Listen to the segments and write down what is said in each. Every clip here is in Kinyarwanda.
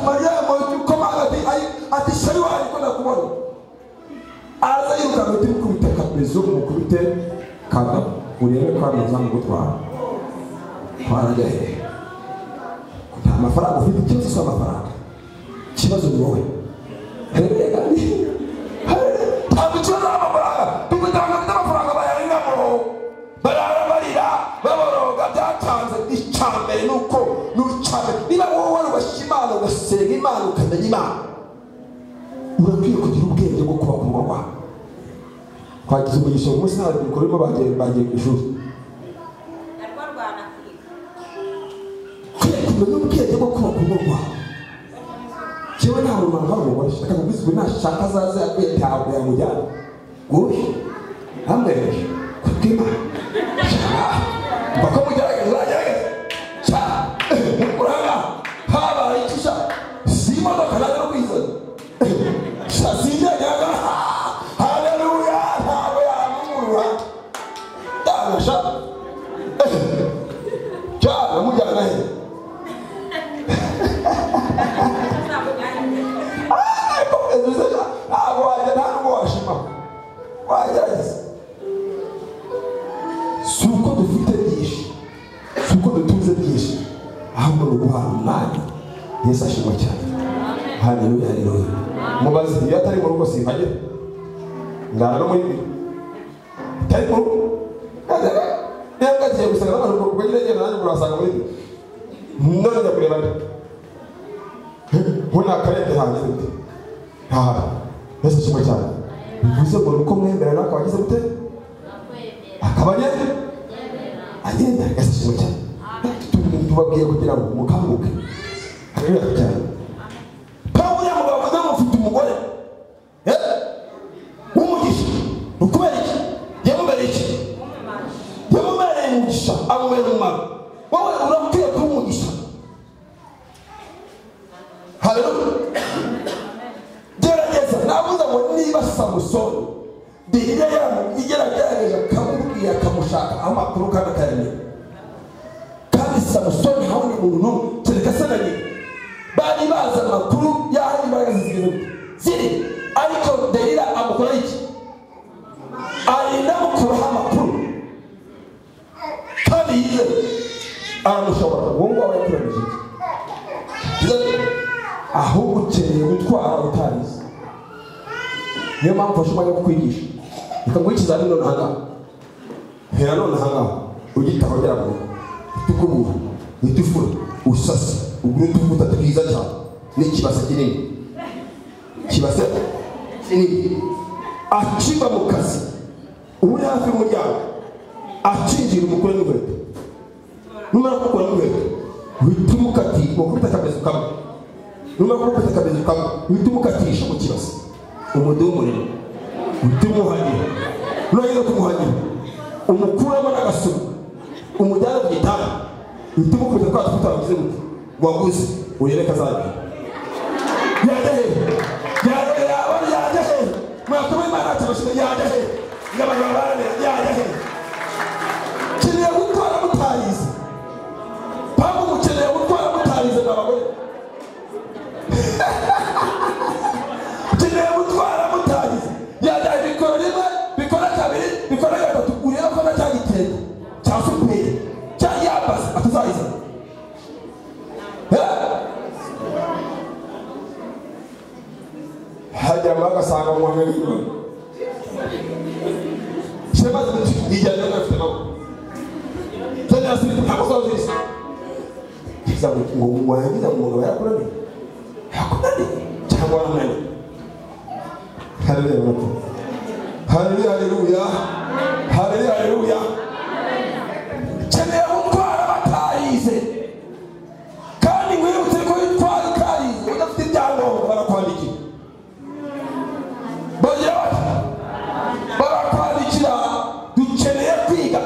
Maria mo koma ati shayi wa ariko nakubona aza yuka muti kubita kabezo mukubite kaga urebe kwa muzango gutwara twaraje kuta amafaranga ufite cyose so amafaranga kibazo ni wowe herega tabucyo amafaranga tugutanga amafaranga bayarinamo bararira baboroga byatanze icyambere nuko nucyane niba wowe washimana ugasenga Imana ukamenya Imana urakwiye kugira ubwenge bwo kuba ku murwa kwagize umugisha umunsi ntabwo bikorerwa bagiye ku ishuri kumenya ubwenge bwo kuba ku murwa kiwe nta muntu ntabwo washaka kubizwe nashaka azaze akwitaho yamujyana wowe ambereje kubwima bako mugerageza uranga haba ikisha simo dokana no kwizana sasije gaga haleluya ntabwo yamurura dasha cyane mujyana he suko dufite byinshi suko dutuze byinshi ahubwo ruguha umwanya Yesu ashimwe cyane haleluya haleluya mubazi iyo atari mu rugo simpagera ngara no muri tari mu yanga gusanga abantu kugira ngo nanjye murasanga muri none njya kureba hona karete hanze gute Yesu ashimwe cyane bivuze ngo uko mwemera nako wagize gute akabanye agenda Yesu ashimwe cyane tubabwiye kugira ngo mukanguke haleluya cyane Pawulo yamubaga n'amufite umugore umugisha ukubera iki yamubereye iki yamubereye umugisha amubera umumaro wowe uramukwiye kuba umugisha haleluya gerageza navuze ngo niba Samusoni Delila igerageje akamubwira akamushaka amakuru kandi akayamenya kandi Samusoni hawundi muntu kereka sananye bari baza amakuru y'aho imbaraga ziri ariko Delila amukora iki arinda mukuraho amakuru kandi yize aramushobora wowe wawe yakuramije iki ahubwo ukeneye gutwara utarize niyo mpamvu ufashe umwanya wo kwigisha ikaguha ikizamini none ahangaha hera none ahangaha ugitaho gera ngo utukubura utufura usase ugure utuvuta twiza cyane n'ikibase kinini kibase kinini akiba mu kazi uri hafi y'umuryango acinjira umukuru n'inkweto numara gukora n'inkweto uhita umukati mukubita akabezo kamwe numara gukubita akabezo kamwe uhita umukatisha mu kibase umudumuriro uhita umuhagira nugeze kumuhagira umukuramo n'agasuku umujyana ku gitanda uhita umukubita kwa tuvuta wagize gute waguze uyereka azajya yajahe mwakome Imana atabashije yajahe ngabarabane yajahe kineye gutwara mutarize pamwe mukeneye gutwara mutarize n'abagore kineye gutwara mutarize yajahe bikora rimwe bikora kabiri bikora gatatu ureba ko nacyagiteye cyasupeye cyayabase atazayiza hajya bagasanga mu mwanya w'Imana shema zijyanye n'afite nabo cyane asiri ntabwo zose kizamu ngo mwangiza umuntu yakurani cyangwa nani haleluya haleluya haleluya haleluya haleluya cyane gutwara batarize kandi mwirutse ko itwara karize udafite ibyangombwa barakwandikira barakwandikira dukeneye kwiga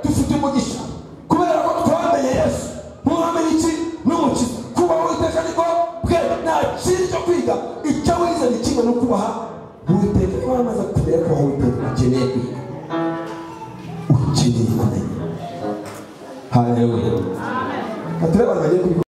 dufite umugisha kubera ko twamenye Yesu ntuhamenye iki n'umukiza kubaho iteka niko bwe nta kintu cyo kwiga icyo wize ni kimwe no kubaha Uwiteka ko amaze kubera ko Uwiteka ukeneye kwiga ukeneye kumenya haleluya amen.